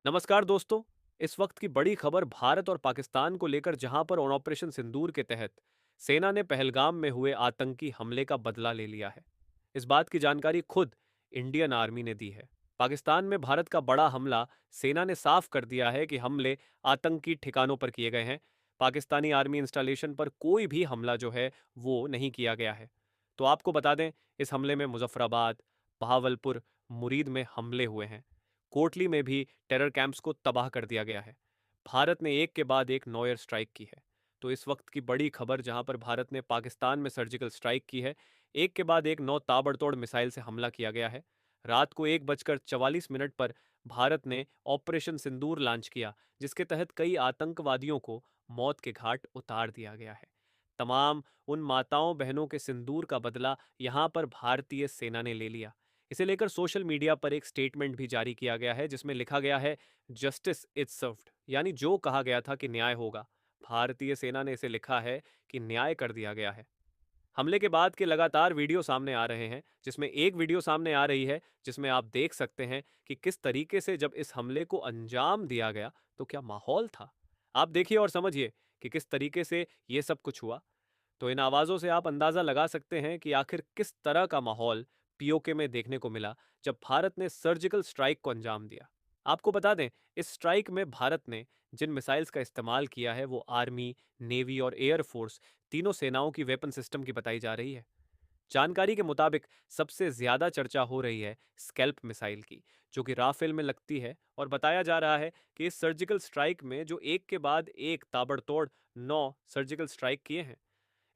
नमस्कार दोस्तों। इस वक्त की बड़ी खबर भारत और पाकिस्तान को लेकर, जहां पर ऑपरेशन सिंदूर के तहत सेना ने पहलगाम में हुए आतंकी हमले का बदला ले लिया है। इस बात की जानकारी खुद इंडियन आर्मी ने दी है। पाकिस्तान में भारत का बड़ा हमला, सेना ने साफ कर दिया है कि हमले आतंकी ठिकानों पर किए गए हैं। पाकिस्तानी आर्मी इंस्टॉलेशन पर कोई भी हमला जो है वो नहीं किया गया है। तो आपको बता दें, इस हमले में मुजफ्फराबाद, बहावलपुर, मुरीद में हमले हुए हैं। कोटली में भी टेरर कैंप्स को तबाह कर दिया गया है। भारत ने एक के बाद एक नौ एयर स्ट्राइक की है। तो इस वक्त की बड़ी खबर, जहां पर भारत ने पाकिस्तान में सर्जिकल स्ट्राइक की है, एक के बाद एक नौ ताबड़तोड़ मिसाइल से हमला किया गया है। रात को 1:44 पर भारत ने ऑपरेशन सिंदूर लॉन्च किया, जिसके तहत कई आतंकवादियों को मौत के घाट उतार दिया गया है। तमाम उन माताओं बहनों के सिंदूर का बदला यहां पर भारतीय सेना ने ले लिया। इसे लेकर सोशल मीडिया पर एक स्टेटमेंट भी जारी किया गया है, जिसमें लिखा गया है, जस्टिस इज सर्व्ड, यानी जो कहा गया था कि न्याय होगा, भारतीय सेना ने इसे लिखा है कि न्याय कर दिया गया है। हमले के बाद के लगातार वीडियो सामने आ रहे हैं, जिसमें एक वीडियो सामने आ रही है जिसमें आप देख सकते हैं कि किस तरीके से जब इस हमले को अंजाम दिया गया तो क्या माहौल था। आप देखिए और समझिए कि किस तरीके से ये सब कुछ हुआ। तो इन आवाज़ों से आप अंदाज़ा लगा सकते हैं कि आखिर किस तरह का माहौल पीओके में देखने को मिला जब भारत ने सर्जिकल स्ट्राइक को अंजाम दिया। आपको बता दें, इस स्ट्राइक में भारत ने जिन मिसाइल्स का इस्तेमाल किया है वो आर्मी, नेवी और एयर फोर्स तीनों सेनाओं की वेपन सिस्टम की बताई जा रही है। जानकारी के मुताबिक सबसे ज्यादा चर्चा हो रही है स्कैल्प मिसाइल की, जो कि राफेल में लगती है, और बताया जा रहा है कि इस सर्जिकल स्ट्राइक में जो एक के बाद एक ताबड़तोड़ 9 सर्जिकल स्ट्राइक किए हैं,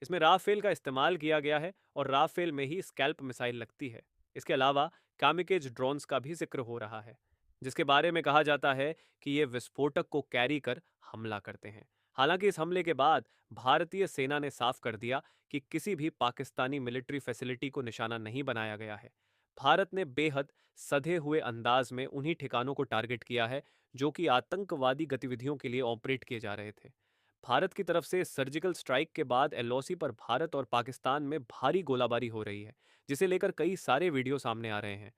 इसमें राफेल का इस्तेमाल किया गया है और राफेल में ही स्कैल्प मिसाइल लगती है। इसके अलावा कामिकेज ड्रोन्स का भी जिक्र हो रहा है, जिसके बारे में कहा जाता है कि ये विस्फोटक को कैरी कर हमला करते हैं। हालांकि इस हमले के बाद भारतीय सेना ने साफ कर दिया कि किसी भी पाकिस्तानी मिलिट्री फैसिलिटी को निशाना नहीं बनाया गया है। भारत ने बेहद सधे हुए अंदाज में उन्हीं ठिकानों को टारगेट किया है जो कि आतंकवादी गतिविधियों के लिए ऑपरेट किए जा रहे थे। भारत की तरफ से सर्जिकल स्ट्राइक के बाद एलओसी पर भारत और पाकिस्तान में भारी गोलाबारी हो रही है, जिसे लेकर कई सारे वीडियो सामने आ रहे हैं।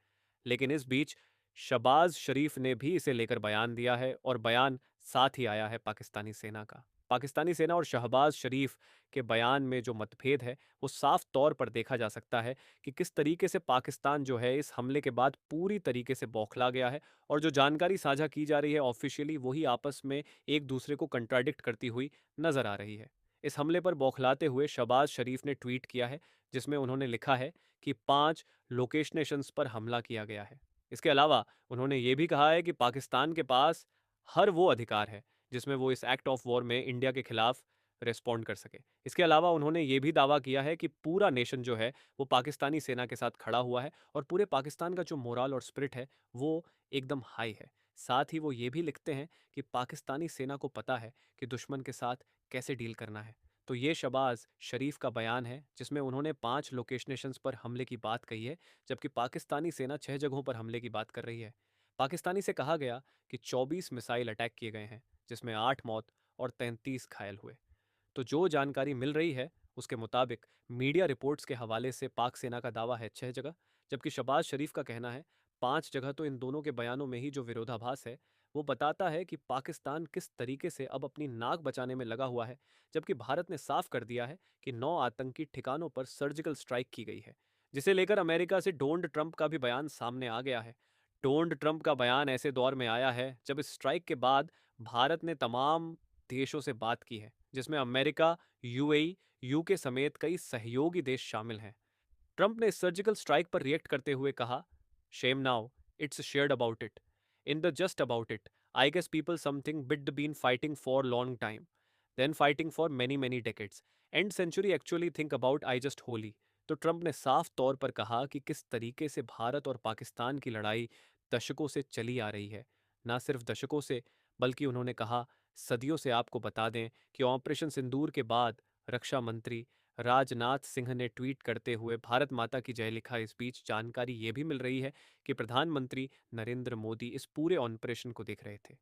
लेकिन इस बीच शहबाज शरीफ ने भी इसे लेकर बयान दिया है, और बयान साथ ही आया है पाकिस्तानी सेना का। पाकिस्तानी सेना और शहबाज शरीफ के बयान में जो मतभेद है वो साफ तौर पर देखा जा सकता है कि किस तरीके से पाकिस्तान जो है इस हमले के बाद पूरी तरीके से बौखला गया है, और जो जानकारी साझा की जा रही है ऑफिशियली, वही आपस में एक दूसरे को कंट्राडिक्ट करती हुई नजर आ रही है। इस हमले पर बौखलाते हुए शहबाज शरीफ ने ट्वीट किया है, जिसमें उन्होंने लिखा है कि 5 लोकेशनेशंस पर हमला किया गया है। इसके अलावा उन्होंने ये भी कहा है कि पाकिस्तान के पास हर वो अधिकार है जिसमें वो इस एक्ट ऑफ वॉर में इंडिया के खिलाफ रिस्पॉन्ड कर सके। इसके अलावा उन्होंने ये भी दावा किया है कि पूरा नेशन जो है वो पाकिस्तानी सेना के साथ खड़ा हुआ है, और पूरे पाकिस्तान का जो मोराल और स्पिरिट है वो एकदम हाई है। साथ ही वो ये भी लिखते हैं कि पाकिस्तानी सेना को पता है कि दुश्मन के साथ कैसे डील करना है। तो ये शहबाज शरीफ का बयान है, जिसमें उन्होंने 5 लोकेशनेशंस पर हमले की बात कही है, जबकि पाकिस्तानी सेना 6 जगहों पर हमले की बात कर रही है। पाकिस्तानी से कहा गया कि 24 मिसाइल अटैक किए गए हैं, जिसमें 8 मौत और 33 घायल हुए। तो जो जानकारी मिल रही है उसके मुताबिक मीडिया रिपोर्ट्स के हवाले से पाक सेना का दावा है 6 जगह, जबकि शहबाज शरीफ का कहना है 5 जगह। तो इन दोनों के बयानों में ही जो विरोधाभास है वो बताता है कि पाकिस्तान किस तरीके से अब अपनी नाक बचाने में लगा हुआ है, जबकि भारत ने साफ कर दिया है कि 9 आतंकी ठिकानों पर सर्जिकल स्ट्राइक की गई है, जिसे लेकर अमेरिका से डोनाल्ड ट्रंप का भी बयान सामने आ गया है। डोनाल्ड ट्रंप का बयान ऐसे दौर में आया है जब इस स्ट्राइक के बाद भारत ने तमाम देशों से बात की है, जिसमें अमेरिका, यूएई, यूके समेत कई सहयोगी देश शामिल हैं। ट्रंप ने इस सर्जिकल स्ट्राइक पर रिएक्ट करते हुए कहा, shame now, it's shared about it, in the just about it, I guess people something bid been fighting for long time, then fighting for many many decades, and century actually think about I just holy. तो Trump ने साफ तौर पर कहा कि किस तरीके से भारत और पाकिस्तान की लड़ाई दशकों से चली आ रही है। ना सिर्फ दशकों से, बल्कि उन्होंने कहा सदियों से। आपको बता दें कि ऑपरेशन सिंदूर के बाद रक्षा मंत्री राजनाथ सिंह ने ट्वीट करते हुए भारत माता की जय लिखा। इस बीच जानकारी ये भी मिल रही है कि प्रधानमंत्री नरेंद्र मोदी इस पूरे ऑपरेशन को देख रहे थे।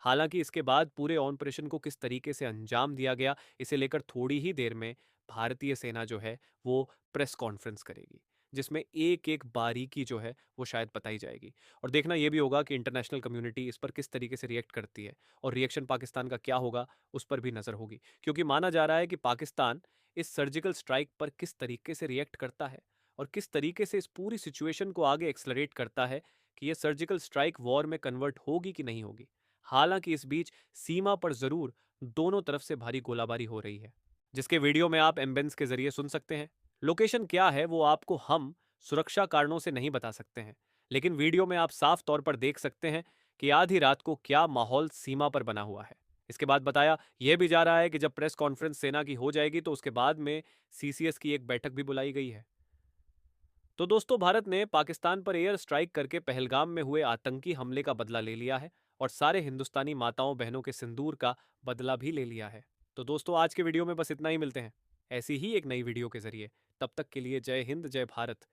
हालांकि इसके बाद पूरे ऑपरेशन को किस तरीके से अंजाम दिया गया, इसे लेकर थोड़ी ही देर में भारतीय सेना जो है वो प्रेस कॉन्फ्रेंस करेगी, जिसमें एक-एक बारीकी जो है वो शायद बताई जाएगी। और देखना ये भी होगा कि इंटरनेशनल कम्युनिटी इस पर किस तरीके से रिएक्ट करती है और रिएक्शन पाकिस्तान का क्या होगा, उस पर भी नज़र होगी। क्योंकि माना जा रहा है कि पाकिस्तान इस सर्जिकल स्ट्राइक पर किस तरीके से रिएक्ट करता है और किस तरीके से इस पूरी सिचुएशन को आगे एक्सलरेट करता है कि ये सर्जिकल स्ट्राइक वॉर में कन्वर्ट होगी कि नहीं होगी। हालांकि इस बीच सीमा पर जरूर दोनों तरफ से भारी गोलाबारी हो रही है, जिसके वीडियो में आप एम्बेंस के जरिए सुन सकते हैं। लोकेशन क्या है वो आपको हम सुरक्षा कारणों से नहीं बता सकते हैं, लेकिन वीडियो में आप साफ तौर पर देख सकते हैं कि आधी रात को क्या माहौल सीमा पर बना हुआ है। इसके बाद बताया यह भी जा रहा है कि जब प्रेस कॉन्फ्रेंस सेना की हो जाएगी तो उसके बाद में सीसीएस की एक बैठक भी बुलाई गई है। तो दोस्तों, भारत ने पाकिस्तान पर एयर स्ट्राइक करके पहलगाम में हुए आतंकी हमले का बदला ले लिया है और सारे हिंदुस्तानी माताओं बहनों के सिंदूर का बदला भी ले लिया है। तो दोस्तों, आज के वीडियो में बस इतना ही। मिलते हैं ऐसी ही एक नई वीडियो के जरिए। तब तक के लिए जय हिंद, जय भारत।